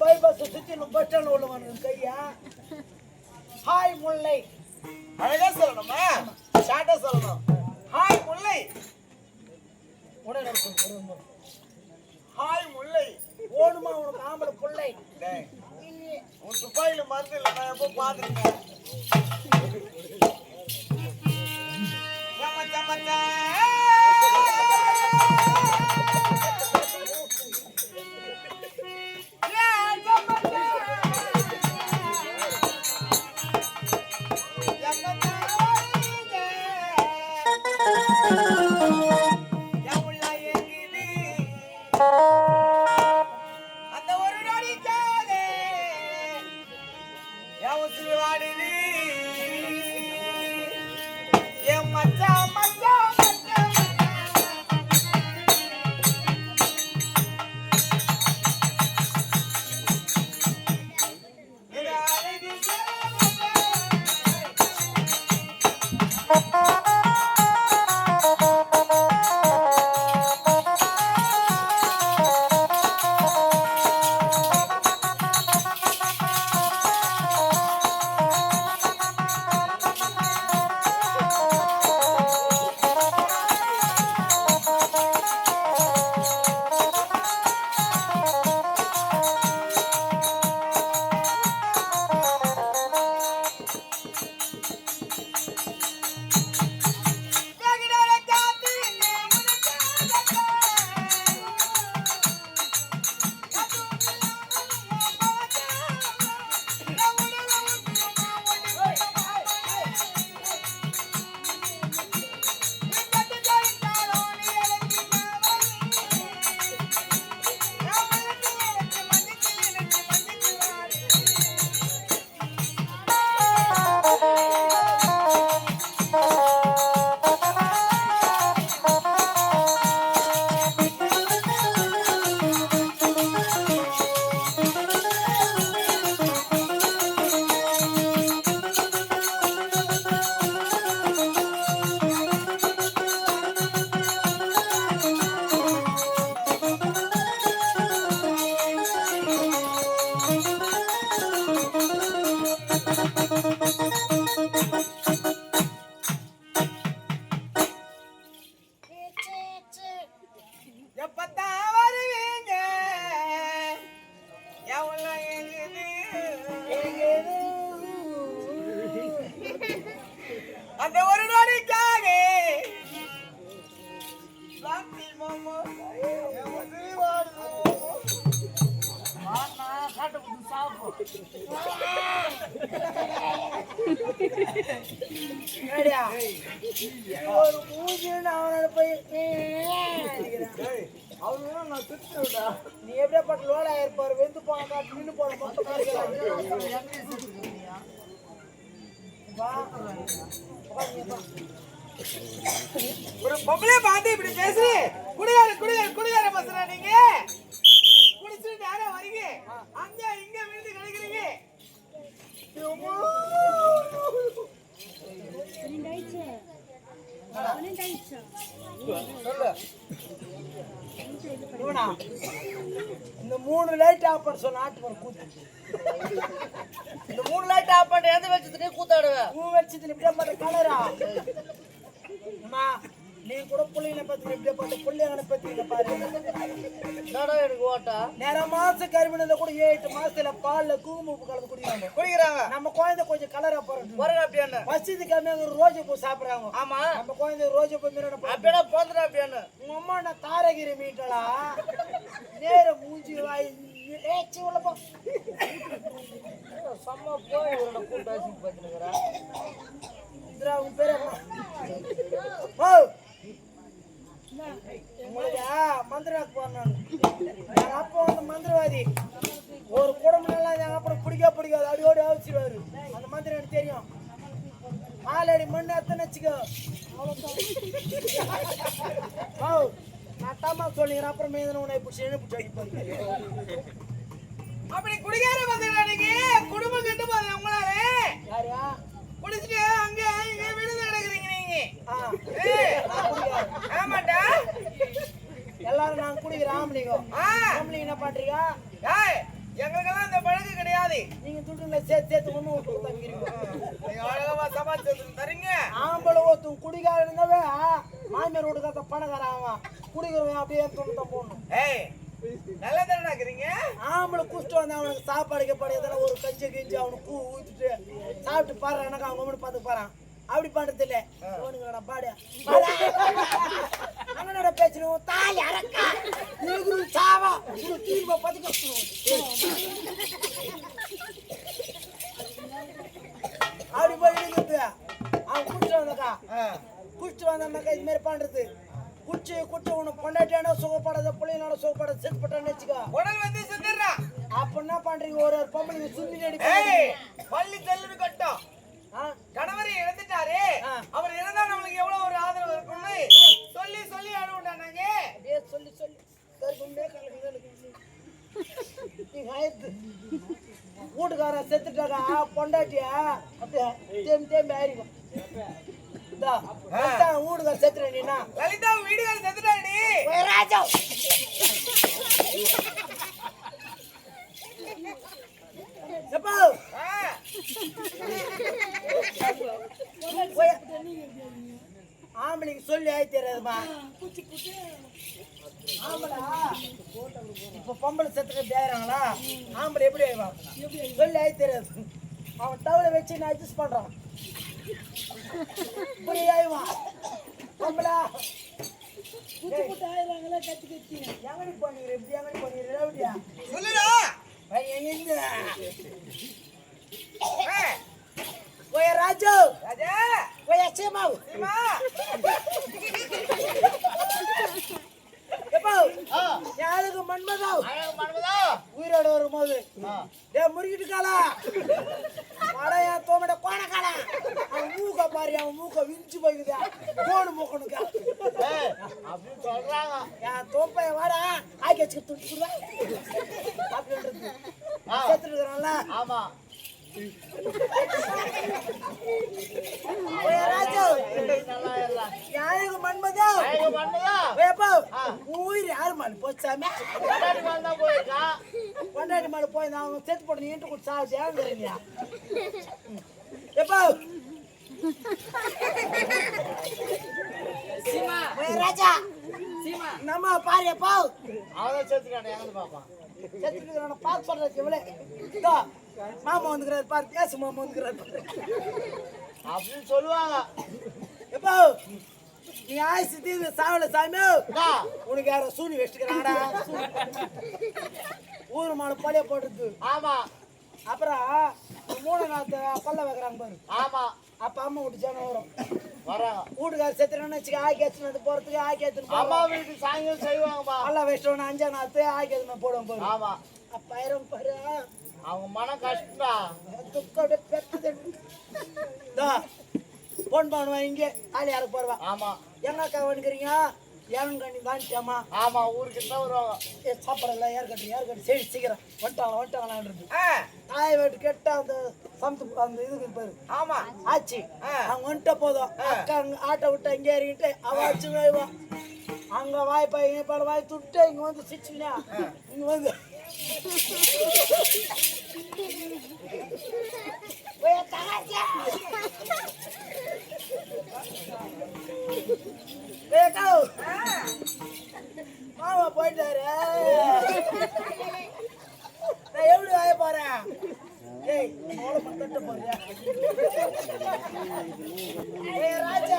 Bypass சுத்தி bus stand உள்ளவனுக்கு கையா ஹாய் முல்லை அழகா சொல்லணுமா ஷார்ட்டா சொல்லணும் ஹாய் முல்லை உடனே ஹாய் முல்லை ஓடுமா உனக்கு ஆம்பளை புள்ளை உன் துப்பாயில மருந்து இல்லை நான் எப்போ பார்த்துருக்கேன் அந்த ஒரு நொடிக்காக ஒரு மூஞ்சின்னு அவனோட போய் நீ எப்படியாப்பட்ட லோலா இருப்பாரு வெந்து போன காட்டு நின்று போன ஒரு பொம்பளை பார்த்து இப்படி பேசு குடிகார பசங்க நீங்க குடிச்சிட்டு யாரும் வரீங்க அங்க இங்க விழுந்து கிடைக்கிறீங்க இந்த 3 லைட் ஆஃப் பண்ண சொன்ன ஆட்டு ஒரு கூத்து இந்த 3 லைட் ஆஃப் பண்ணி எந்த வச்சதுக்கு கூத்தாடுவேன் பூ வச்சது இப்படியே பண்ண கலரா அம்மா நீ கூட புள்ளைங்களை பத்தி இப்படியே பண்ண புள்ளைங்களை பத்தி பாரு நடா எனக்கு ஓட்டா நேரம் மாசம் கருமினத கூட 8 மாசத்துல பால்ல குங்குமப்பூ கலந்து குடிக்கிறாங்க நம்ம குழந்தை கொஞ்சம் கலரா போறோம் அப்படியே வசதி கம்மியாக ரோஜா பூ சாப்பிடுறாங்க ஆமா நம்ம குழந்தை ரோஜா பூ மீறணும் அப்படியே போந்துடும் அப்படியே உங்க அம்மா நான் தாரகிரி மீட்டலா நேர மூஞ்சி வாய் ஏச்சி உள்ள போ சம்மா போய் ஒரு கூட்டாசி பார்த்துக்கிறேன் இந்திரா உன் பேர் ஓ உங்களுக்கு மந்திராக்கு போறேன் எங்க அப்பா வந்து மந்திரவாதி ஒரு குடும்பம் எங்க அப்புறம் பிடிக்காது அடியோடு ஆவச்சிடுவாரு அந்த மந்திரம் எனக்கு தெரியும் ஆலடி மண்ணு அத்தனை வச்சுக்கோ நான் சத்தமா சொல்லிக்கிறேன். அப்புறம் மேதன உன்னை பிடிச்சி அடிப்பாரு. அப்படி குடிகார பசங்களா நீங்க குடும்பம் கெட்டு போகுது உங்களால. யாரையா குடிச்சிட்டு அங்க இங்க விழுந்து கிடக்குறீங்க நீங்க. ஆமாண்டா. எல்லாரும் நான் குடிக்கிறேன். ஆம்பளைங்க என்ன பண்றீங்க? எங்களுக்கெல்லாம் இந்த பழகு கிடையாது. நீங்க துட்டுல சேர்த்து ஒண்ணு விட்டு தங்கிறீங்க. அழகமா சமாளிச்சு தரீங்க. ஆம்பளை ஒருத்தன் குடிக்கார இருந்தாவே மாமியார் வீட்டுக்கார பணக்காரன் அவன் குடிக்கிறவன் அப்படியே தொண்ணூத்தான் போடணும். நல்லா தானே இருக்கிறீங்க. ஆம்பளை குடிச்சிட்டு வந்து அவனுக்கு சாப்பாடு கப்பாடு எதனா ஒரு கஞ்சி கிஞ்சி அவனுக்கு பூ ஊத்திட்டு சாப்பிட்டு பாரு எனக்கு அவங்க மட்டும் பார்த்து பாறான். அப்படி பண்றது இல்ல. அவனுக்கு பாடு அவனோட பேசணும் தாய் அரக்கா நீ சாவா தீர்மா பதுக்க அப்படி போய் இருக்குது. அவன் குடிச்சிட்டு வந்தாக்கா குடிச்சிட்டு வந்தாக்கா இது மாதிரி பண்றது. குடிச்சு உன்னை பொண்டாட்டியானோ சுகப்படாத பிள்ளைனால சுகப்படாத செத்துப்பட்டான்னு வச்சுக்கோ. உடல் வந்து செத்துடுறான். அப்ப என்ன பண்றீங்க? ஒரு பொம்பளை சுந்தி அடி பள்ளி செல்லுன்னு கட்டும். கணவரை இழந்துட்டாரு. அவர் இறந்தா நம்மளுக்கு எவ்வளவு ஒரு ஆதரவு இருக்கும்னு சொல்லி சொல்லி அழுவிட்டானாங்க. அப்படியே சொல்லி வீட்டுக்காரன் செத்துட்டாக்கா பொண்டாட்டியா அப்படியே தேம்பி ஆயிருக்கும். வீடுகார செத்துறா லலிதா வீடுகார செத்துட்டாடி. ராஜா ஆம்பளைக்கு சொல்லி ஆயி தெரியாதுமா. ஆம்பளா இப்ப பொம்பளை செத்துட்டு பேராங்களா? ஆம்பளை எப்படி ஆயிவான் சொல்லி ஆயி தெரியாது. அவன் டவலை வச்சு நான் அட்ஜஸ்ட் பண்றான். இப்படி ஆயிவான் பொம்பளா எங்கடி பண்ணிக்கிற இப்படி எங்கடி பண்ணிக்கிற அப்படியா சொல்லுடா எங்க ஓய ராஜு ராஜா ஓய சீமாவு யாருக்கு மன்மதாவ் உயிரோட வரும்போது முறுக்கிட்டு காலா மழையா தோமட கோண காலா அவன் மூக்க பாரு. அவன் மூக்க விரிச்சு போய்க்குதா கோணு மூக்கணுக்கா அப்படின்னு சொல்றாங்க. என் தோப்பைய வாடா ஆக்கி வச்சுக்க துட்டுக்குடுவேன் அப்படின்றது செத்துட்டு இருக்கிறான்ல. ஆமா யாருக்கு மன்மதா உயிர் யாரு மண் போச்சாமே கொண்டாடி மாடு போய் அவங்க செத்து போட்டு நீட்டு கூட சாப்பிட்டு ஏங்குறீங்க எப்போ ராஜா நம்ம பாரு எப்போ அவதான் செத்துக்கான பாப்பான் செத்துட்டு பார்த்து சொல்றது எவ்வளோ மாமா வந்துக்கிறாரு பாரு பேசு மாமா வந்துக்கிறாரு அப்படின்னு சொல்லுவாங்க. எப்போ நீ ஆயுசு தீர்ந்து சாவல சாமி உனக்கு யாரோ சூனி வச்சுக்கிறாங்கடா. ஊரு மாடு பழைய போட்டுருக்கு. ஆமா அப்புறம் 3 நாள் பல்ல வைக்கிறாங்க பாரு. ஆமா அப்ப அம்மா வீட்டு ஜனம் வரும் வராங்க. வீட்டுக்கார செத்துறேன்னு வச்சுக்க ஆக்கி எடுத்துன்னு போறதுக்கு ஆக்கி எடுத்துன்னு அம்மா வீட்டு சாயங்காலம் செய்வாங்கப்பா. பல்ல வச்சிட்டோன்னு 5ஆம் நாள் ஆக்கி எடுத்துன்னு போடுவோம் பாரு. ஆமா அப்ப ஆயிரம் பாரு அவங்க மன கஷ்டா போன் பண்ணுவேன். இங்கே ஆளி யாருக்கு போடுவா. ஆமா எங்கக்கா வந்துக்கிறீங்க ஏழங்கண்ணி தாண்டிட்டாமா. ஆமா ஊருக்கு தான் வருவாங்க. சாப்பாடல யார் கட்டு சரி சீக்கிரம் வந்துட்டாங்களான்றது தாய் வீட்டு கேட்டா அந்த சமத்து அந்த இதுக்கு பாரு. ஆமா ஆச்சு அவங்க வந்துட்ட போதும் அக்கா ஆட்டை விட்டு அங்கே ஏறிக்கிட்டு அவ ஆச்சு வாய்வா அங்க வாய்ப்பாய் பல வாய் துட்டு இங்க வந்து சிச்சுனா இங்க வந்து மாமா போயிட்டாரு. நான் எப்படி வாய போறேன்? ஏய் மோள மத்தட்ட போறியா? ஏய் ராஜா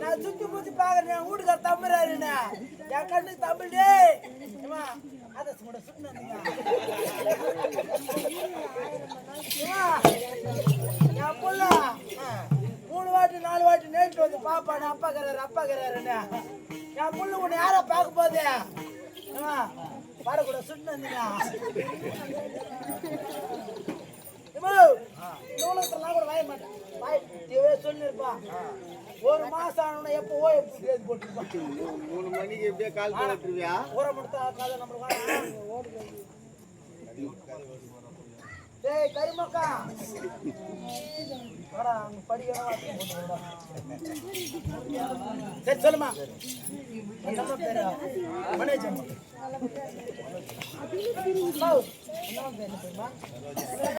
நான் சுத்தி முத்தி பாக்குறேன். என் வீட்டுக்கார தம்புறாருண்ணா என் கண்ணுக்கு தம்பிடே அதை சுட சுட்டினா என் புள்ள 3 வாட்டி 4 வாட்டி நேற்று வந்து பாப்பானு அப்பாக்கிறாருண்ணா என் புள்ள உன்னை யார பார்க்க போதே வரக்கூட சுட்டினா நூலகத்தெல்லாம் கூட வாய மாட்டேன் வாய் சொல்லிருப்பா ஒரு மாசம் ஆனோட எப்போ ஓய்வு போட்டுருப்பான் 3 மணிக்கு எப்படியே கால் போட்டுருவியா? ஊற மட்டும் கதை நம்மளுக்கு டேய் கரிமக்கா வாடா அங்க படிக்கணும் சரி சொல்லுமா நம்ம பேரு மேனேஜர் என்ன பேரு தெரியுமா